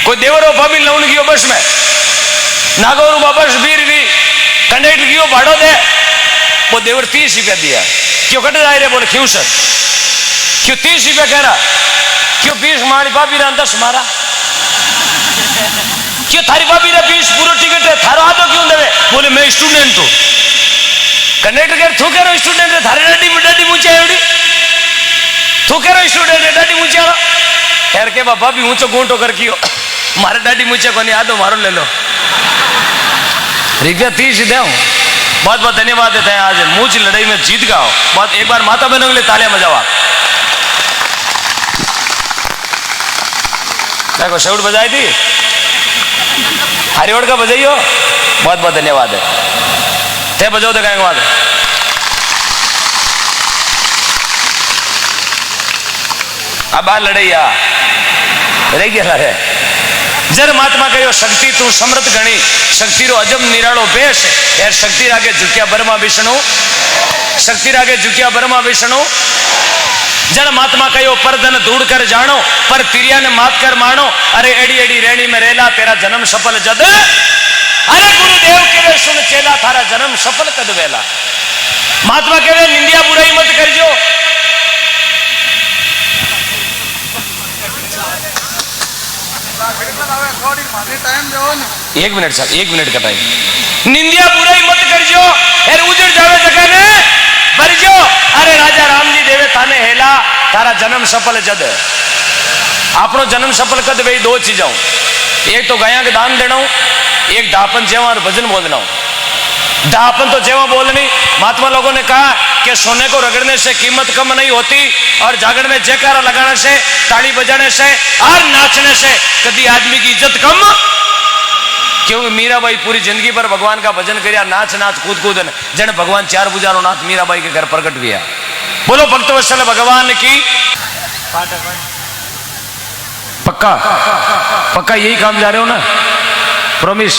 कोई देवरो भाभी लौन गयो बस में, नागौर बस वीर भी कंडक्टर गयो भाड़ो दे, वो देवर 30 रुपया दिया। क्यों कट जाए रे? बोले क्यों सर, क्यों 30 रुपया कह रहा, क्यों 20 मारी भाभी रा 10 मारा, क्यों थारी भाभी रा 20 पूरा टिकट है, थारो आधो क्यों देवे? बोले मैं स्टूडेंट हूं। कंडक्टर कह थू कह रहा स्टूडेंट है, थारी डाडी मुझे एवडी थू कह रहा स्टूडेंट है, डाडी मुझे आलो यार के भाभी ऊंचो गोंटो कर कियो, मारे डाडी मुझे को नहीं आधो मारो ले लो, रुपया 30 दे। बहुत बहुत धन्यवाद देते हैं। आज मूछ लड़ाई में जीत गया हो। बहुत एक बार माता बहनों के लिए तालियां बजाओ। देखो शेउट बजाई थी, हरिओड का बजाइयो। बहुत बहुत धन्यवाद है। थे बजाओ देखा बाद अब आ लड़ैया रही गया है। जर महात्मा कहो शक्ति तू समृद्ध गणी, शक्ति रो अजब निरालो बेश यार। शक्ति आगे झुकिया ब्रह्मा विष्णु, शक्ति आगे झुकिया ब्रह्मा विष्णु। जन महात्मा कहो परधन दूड़ कर जानो, पर तिरिया ने मात कर मानो। अरे एड़ी एड़ी रेणी में रेला तेरा जन्म सफल जद, अरे गुरुदेव के सुन चेला थारा जन्म सफल कद वेला। महात्मा कहे निंदिया बुराई मत करजो। एक मिनट सर, 1 मिनट का टाइम। निंदिया बुराई मत करजो, अरे उजड़ जावे जगह ने बरजो। अरे राजा राम जी देवे थाने हेला थारा जन्म सफल जद। आपनो जन्म सफल कद वे 2 चीजा, एक तो गाया के दान देना, एक दापन जेवा और भजन बोलना। दापन तो जेवा बोलनी। महात्मा लोगों ने कहा कि सोने को रगड़ने से कीमत कम नहीं होती, और जागरण में जयकारा लगाने से, ताली बजाने से और नाचने से कभी आदमी की इज्जत कम। क्योंकि मीराबाई पूरी जिंदगी पर भगवान का भजन करिया, नाच नाच कूद कूद जन भगवान 4 बुझारो नाथ मीराबाई के घर प्रकट हुआ। बोलो भक्तवत्सल भगवान की। पक्का पक्का यही काम जा रहे हो ना? Promise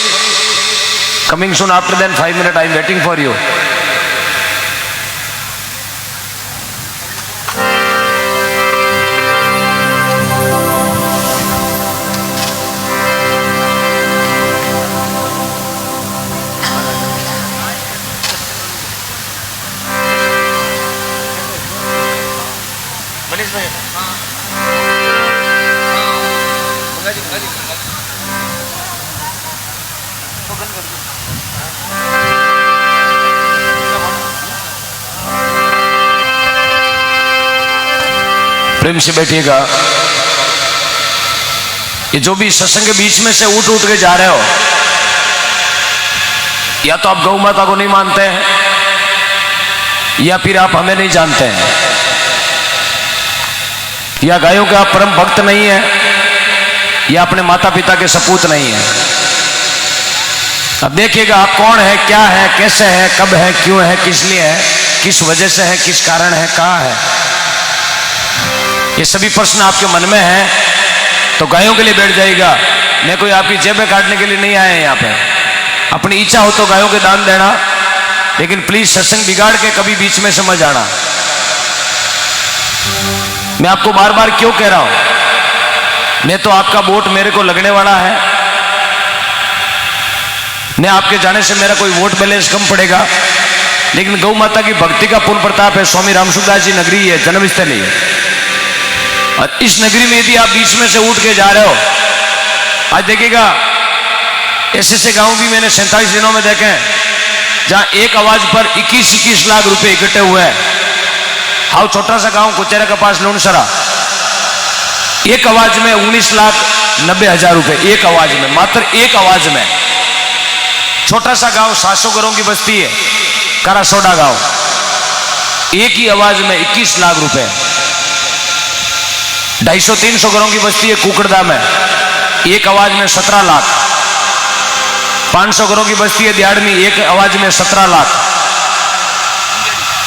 coming soon after then 5 minute I am waiting for you. प्रेम से बैठिएगा। ये जो भी सत्संग के बीच में से उठ उठ के जा रहे हो, या तो आप गौ माता को नहीं मानते हैं, या फिर आप हमें नहीं जानते हैं, या गायों के आप परम भक्त नहीं है, या अपने माता पिता के सपूत नहीं है। अब देखिएगा आप कौन है, क्या है, कैसे है, कब है, क्यों है, किस लिए है, किस वजह से है, किस कारण है, कहाँ है। ये सभी प्रश्न आपके मन में है तो गायों के लिए बैठ जाएगा। मैं कोई आपकी जेबें काटने के लिए नहीं आया यहाँ पे। अपनी इच्छा हो तो गायों के दान देना, लेकिन प्लीज सत्संग बिगाड़ के कभी बीच में से मत जाना। मैं आपको बार बार क्यों कह रहा हूं, मैं तो आपका वोट मेरे को लगने वाला है, मैं आपके जाने से मेरा कोई वोट बैलेंस कम पड़ेगा, लेकिन गौ माता की भक्ति का पूर्ण प्रताप है। स्वामी रामसुदास जी नगरी है, जन्मस्थली है, और इस नगरी में यदि आप बीच में से उठ के जा रहे हो, आज देखिएगा ऐसे गांव भी मैंने 47 दिनों में देखे जहां एक आवाज पर 21-21 लाख रुपए इकट्ठे हुए हैं। हाउ छोटा सा गांव कुचेरा के पास लूणसरा, एक आवाज में 19,90,000 रुपए, एक आवाज में, मात्र एक आवाज में। छोटा सा गांव 700 घरों की बस्ती है, करासोडा गांव, एक ही आवाज में 21 लाख रुपए। 250-300 घरों की बस्ती है कुकड़दा में, एक आवाज में 17 लाख। 500 घरों की बस्ती है दिहाड़ में, एक आवाज में 17 लाख।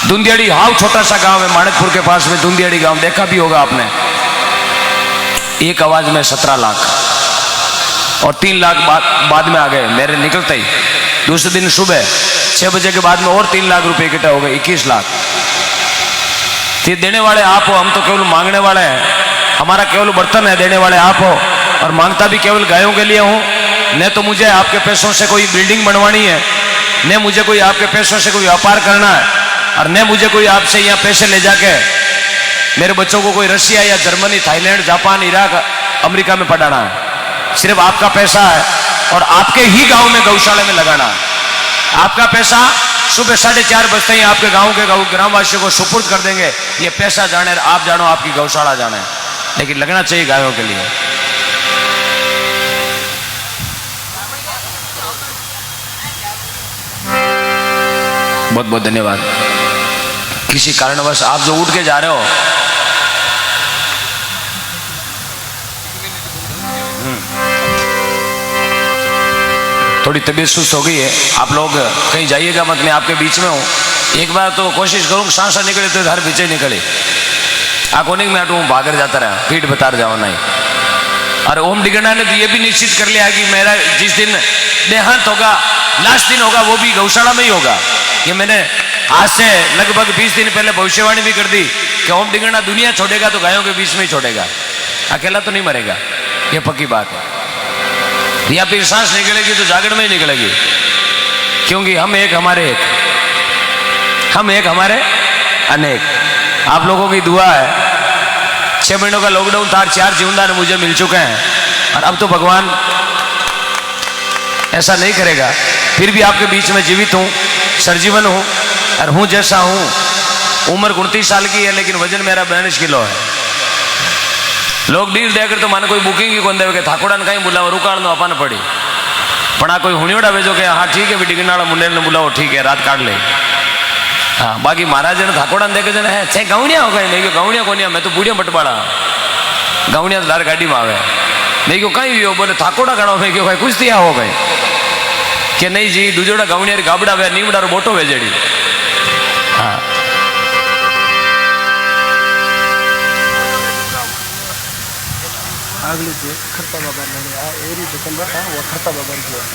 दुंदियाड़ी हाउ छोटा सा गांव है माणकपुर के पास में, दुंदियाड़ी गांव देखा भी होगा आपने, एक आवाज में 17 लाख। और 3 लाख बाद में आ गए मेरे निकलते ही। दूसरे दिन सुबह 6 बजे के बाद में और 3 लाख रुपए इकट्ठे हो गए, 21 लाख। ये देने वाले आप हो, हम तो केवल मांगने वाले हैं। हमारा केवल बर्तन है, देने वाले आप हो, और मांगता भी केवल गायों के लिए हूं। न तो मुझे आपके पैसों से कोई बिल्डिंग बनवानी है, न मुझे कोई आपके पैसों से कोई व्यापार करना है, और न मुझे कोई आपसे यहाँ पैसे ले जाके मेरे बच्चों को कोई रशिया या Germany, Thailand, Japan, Iraq, America में पढ़ाना है। सिर्फ आपका पैसा है और आपके ही गांव में गौशाला में लगाना है। आपका पैसा सुबह 4:30 बजते ही आपके गांव के ग्रामवासियों को सुपुर्द कर देंगे। ये पैसा जाने, आप जानो, आपकी गौशाला जाने, लेकिन लगना चाहिए गायों के लिए। बहुत बहुत धन्यवाद। किसी कारणवश आप जो उठ के जा रहे हो, थोड़ी तबीयत सुस्त हो गई है, आप लोग कहीं जाइएगा मत, मैं आपके बीच में हूँ। एक बार तो कोशिश करूँ सांसा निकले तो घर पीछे निकले, आकोनिक में हटू भागर जाता रहा, पीठ बता जाओ नहीं। और ओम डिगना ने तो ये भी निश्चित कर लिया कि मेरा जिस दिन देहांत होगा, लास्ट दिन होगा, वो भी गौशाला में ही होगा। ये मैंने आज से लगभग 20 दिन पहले भविष्यवाणी भी कर दी कि ओम डिगना दुनिया छोड़ेगा तो गायों के बीच में ही छोड़ेगा, अकेला तो नहीं मरेगा, ये पक्की बात है। या फिर सांस निकलेगी तो जागरण में ही निकलेगी, क्योंकि हम एक हमारे एक, हम एक हमारे अनेक। आप लोगों की दुआ है, 6 महीनों का लॉकडाउन था, 4 जीवनदान मुझे मिल चुके हैं, और अब तो भगवान ऐसा नहीं करेगा। फिर भी आपके बीच में जीवित हूं, सरजीवन हूं, और हूं जैसा हूं। उम्र 29 साल की है, लेकिन वजन मेरा 42 किलो है। लोग डील देकर तो माने कोई बुकिंग ही कौन देवे, ठाकुरा ने कहीं बुलाओ, रुकाड़ दो अपन पड़ी, पण आ कोई हुणियोड़ा भेजो कि हाँ ठीक है, भी डिगनाड़ा मुंडेल ने बुलाओ, ठीक है, रात काट ले। हाँ, बाकी महाराज ने ठाकुरा ने देखे जने है छे गावणिया हो गए, नहीं क्यों गावणिया कोनिया, मैं तो बूढ़िया बटवाड़ा, गावणिया तो दार गाड़ी में आवे, नहीं क्यों कहीं भी हो, बोले ठाकुरा गणो में क्यों कुछ दिया हो गए कि नहीं जी, दूजोड़ा गावणिया गाबड़ा वे नीमड़ा बोटो वे जड़ी। हाँ,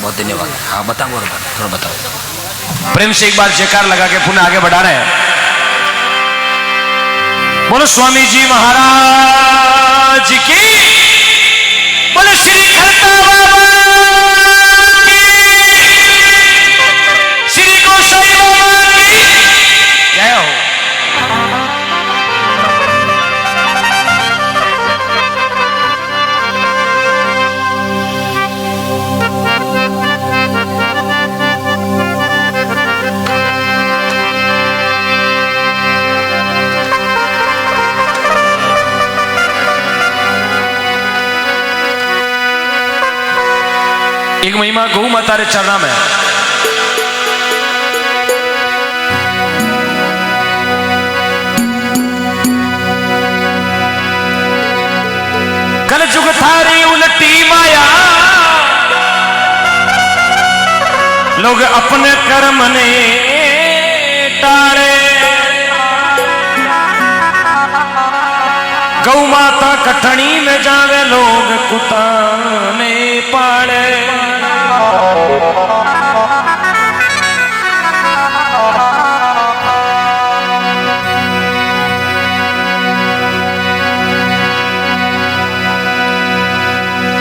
बहुत धन्यवाद। हाँ बताओ, थोड़ा बताओ प्रेम से एक बार जयकार लगा के पुनः आगे बढ़ा रहे हैं। बोलो स्वामी जी महाराज की, बोलो श्री खरता बाबा की, श्री गोसाई बाबा की जय हो। एक महिमा गौ माता रे चरणा में, कल जुग थारी उलटी माया, लोग अपने कर्म ने टाले, गौ माता कठणी में जावे, लोग कुत्ता ने पाले।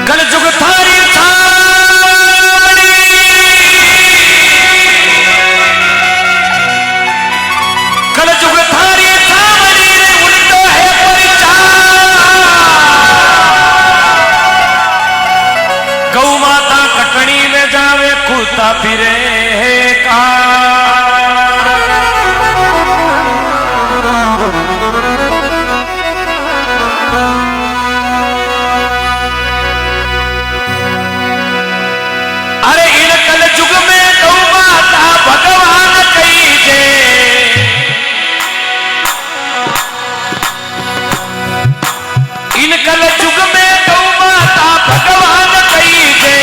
कल जुग थारी कल जुग थारी थावड़ी रे, उल्टो है परिचार, गौ माता कटनी में जावे, कुत्ता फिरे भगवान कही जे।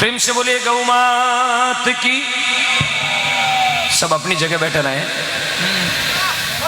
प्रेम से बोलिए गौ मात की। सब अपनी जगह बैठे रहे।